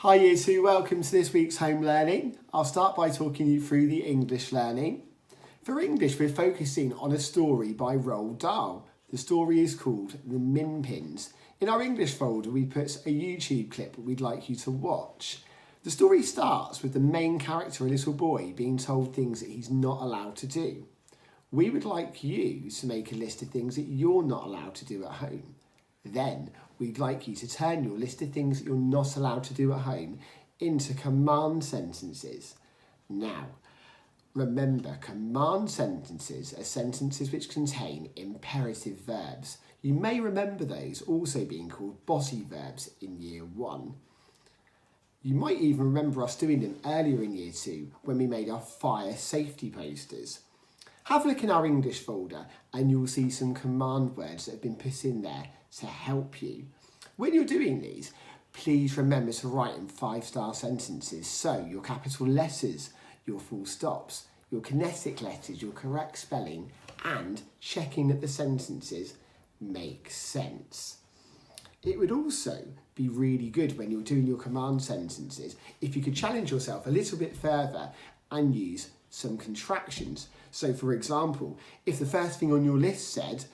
Hi Year 2, welcome to this week's home learning. I'll start by talking you through the English learning. For English, we're focusing on a story by Roald Dahl. The story is called The Minpins. In our English folder, we put a YouTube clip we'd like you to watch. The story starts with the main character, a little boy, being told things that he's not allowed to do. We would like you to make a list of things that you're not allowed to do at home. Then we'd like you to turn your list of things that you're not allowed to do at home into command sentences. Now, remember, command sentences are sentences which contain imperative verbs. You may remember those also being called bossy verbs in Year 1. You might even remember us doing them earlier in Year 2 when we made our fire safety posters. Have a look in our English folder and you'll see some command words that have been put in there to help you. When you're doing these, please remember to write in 5-star sentences. So your capital letters, your full stops, your kinetic letters, your correct spelling, and checking that the sentences make sense. It would also be really good when you're doing your command sentences if you could challenge yourself a little bit further and use some contractions. So for example, if the first thing on your list said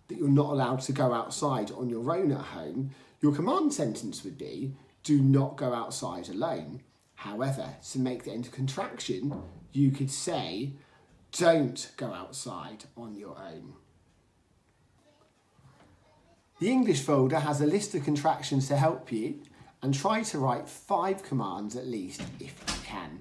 that you're not allowed to go outside on your own at home, your command sentence would be, do not go outside alone. However, to make that into contraction, you could say, don't go outside on your own. The English folder has a list of contractions to help you, and try to write 5 commands at least if you can.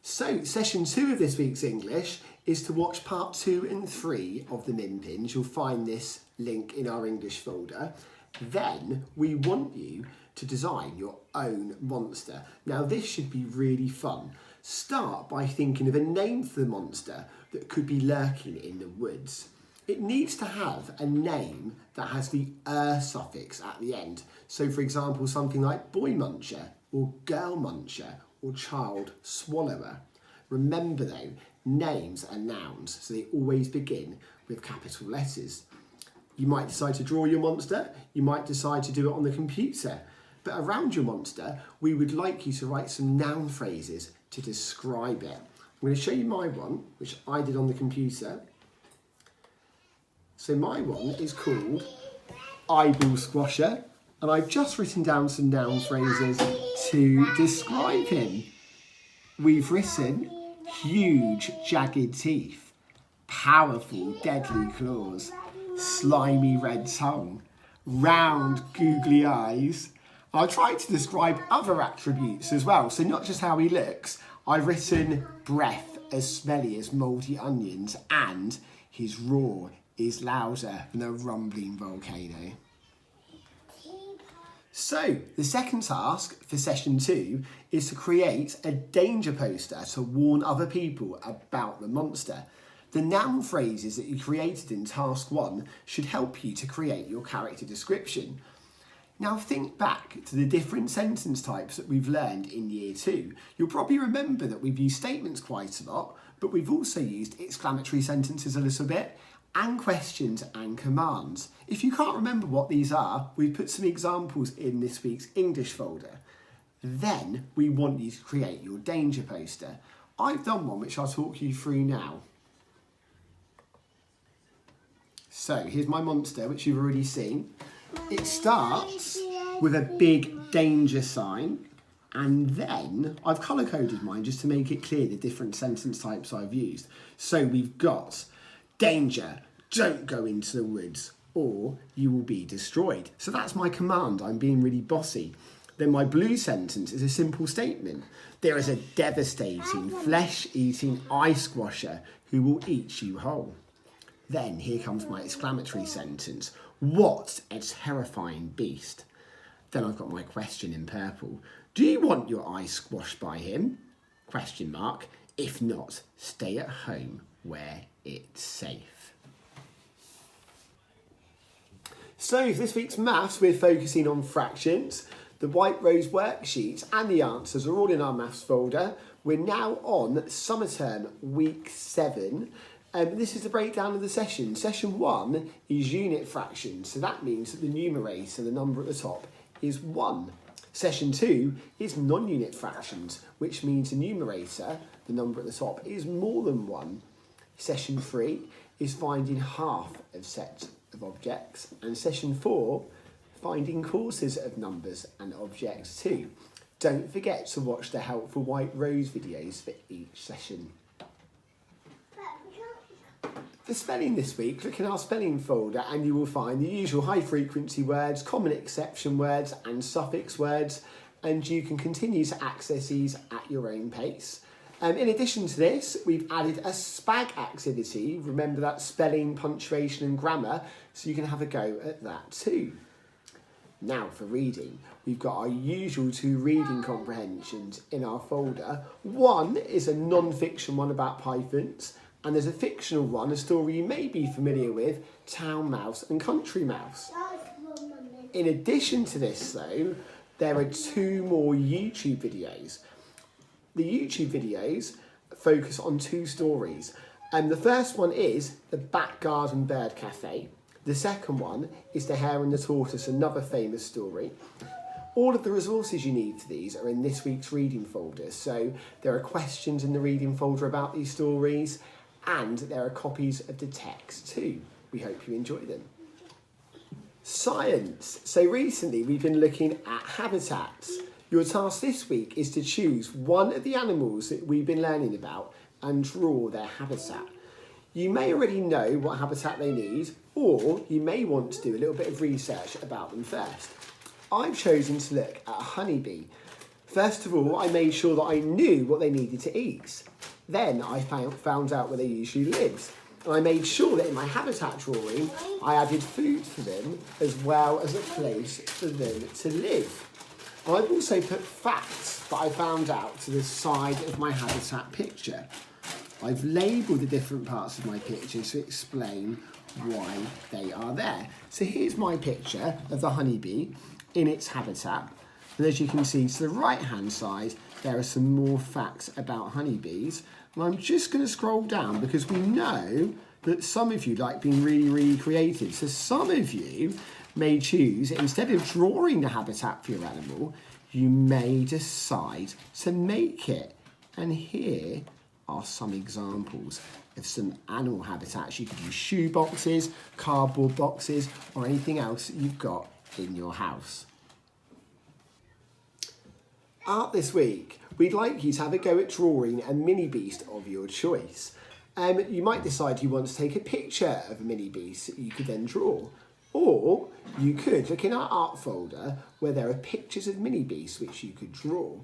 So, session 2 of this week's English is to watch part 2 and 3 of the Minpins. You'll find this link in our English folder. Then we want you to design your own monster. Now this should be really fun. Start by thinking of a name for the monster that could be lurking in the woods. It needs to have a name that has the suffix at the end. So for example, something like boy muncher or girl muncher or child swallower. Remember though, names are nouns, so they always begin with capital letters. You might decide to draw your monster, you might decide to do it on the computer, but around your monster, we would like you to write some noun phrases to describe it. I'm going to show you my one, which I did on the computer. So my one is called Eyeball Squasher, and I've just written down some noun phrases to describe him. We've written huge jagged teeth, powerful deadly claws, slimy red tongue, round googly eyes. I'll try to describe other attributes as well, so not just how he looks. I've written breath as smelly as mouldy onions, and his roar is louder than a rumbling volcano. So, the second task for session 2 is to create a danger poster to warn other people about the monster. The noun phrases that you created in task 1 should help you to create your character description. Now think back to the different sentence types that we've learned in Year 2. You'll probably remember that we've used statements quite a lot, but we've also used exclamatory sentences a little bit, and questions and commands. If you can't remember what these are, we've put some examples in this week's English folder. Then we want you to create your danger poster. I've done one which I'll talk you through now. So here's my monster, which you've already seen. It starts with a big danger sign, and then I've colour coded mine just to make it clear the different sentence types I've used. So we've got danger, don't go into the woods or you will be destroyed. So that's my command, I'm being really bossy. Then my blue sentence is a simple statement. There is a devastating, flesh-eating ice squasher who will eat you whole. Then here comes my exclamatory sentence. What a terrifying beast. Then I've got my question in purple. Do you want your eyes squashed by him? Question mark. If not, stay at home where it's safe. So for this week's maths, we're focusing on fractions. The White Rose worksheet and the answers are all in our maths folder. We're now on summer term week 7. This is the breakdown of the session. Session 1 is unit fractions, so that means that the numerator, the number at the top, is 1. Session 2 is non-unit fractions, which means the numerator, the number at the top, is more than 1. Session 3 is finding half of set of objects, and session 4, finding courses of numbers and objects too. Don't forget to watch the helpful white rose videos for each session. For spelling this week, look in our spelling folder and you will find the usual high frequency words, common exception words and suffix words, and you can continue to access these at your own pace. In addition to this, we've added a SPAG activity. Remember that spelling, punctuation and grammar, so you can have a go at that too. Now for reading, we've got our usual 2 reading comprehensions in our folder. One is a non-fiction one about pythons, and there's a fictional one, a story you may be familiar with, Town Mouse and Country Mouse. In addition to this though, there are 2 more YouTube videos. The YouTube videos focus on 2 stories, and the first one is The Back Garden Bird Cafe. The second one is The Hare and the Tortoise, another famous story. All of the resources you need for these are in this week's reading folder, so there are questions in the reading folder about these stories, and there are copies of the text too. We hope you enjoy them. Science. So recently we've been looking at habitats. Your task this week is to choose one of the animals that we've been learning about and draw their habitat. You may already know what habitat they need, or you may want to do a little bit of research about them first. I've chosen to look at a honeybee. First of all, I made sure that I knew what they needed to eat. Then I found out where they usually live. And I made sure that in my habitat drawing, I added food for them as well as a place for them to live. I've also put facts that I found out to the side of my habitat picture. I've labelled the different parts of my picture to explain why they are there. So here's my picture of the honeybee in its habitat. And as you can see to the right hand side, there are some more facts about honeybees. And I'm just going to scroll down because we know that some of you like being really creative. So some of you may choose, instead of drawing the habitat for your animal, you may decide to make it. And here are some examples of some animal habitats. You could use shoe boxes, cardboard boxes, or anything else that you've got in your house. Art this week, we'd like you to have a go at drawing a mini beast of your choice. You might decide you want to take a picture of a mini beast that you could then draw. Or you could look in our art folder where there are pictures of mini beasts which you could draw.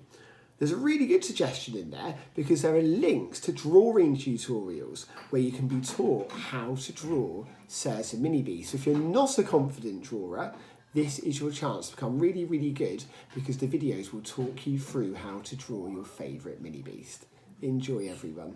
There's a really good suggestion in there because there are links to drawing tutorials where you can be taught how to draw certain mini beasts. So if you're not a confident drawer, this is your chance to become really good because the videos will talk you through how to draw your favourite mini beast. Enjoy everyone.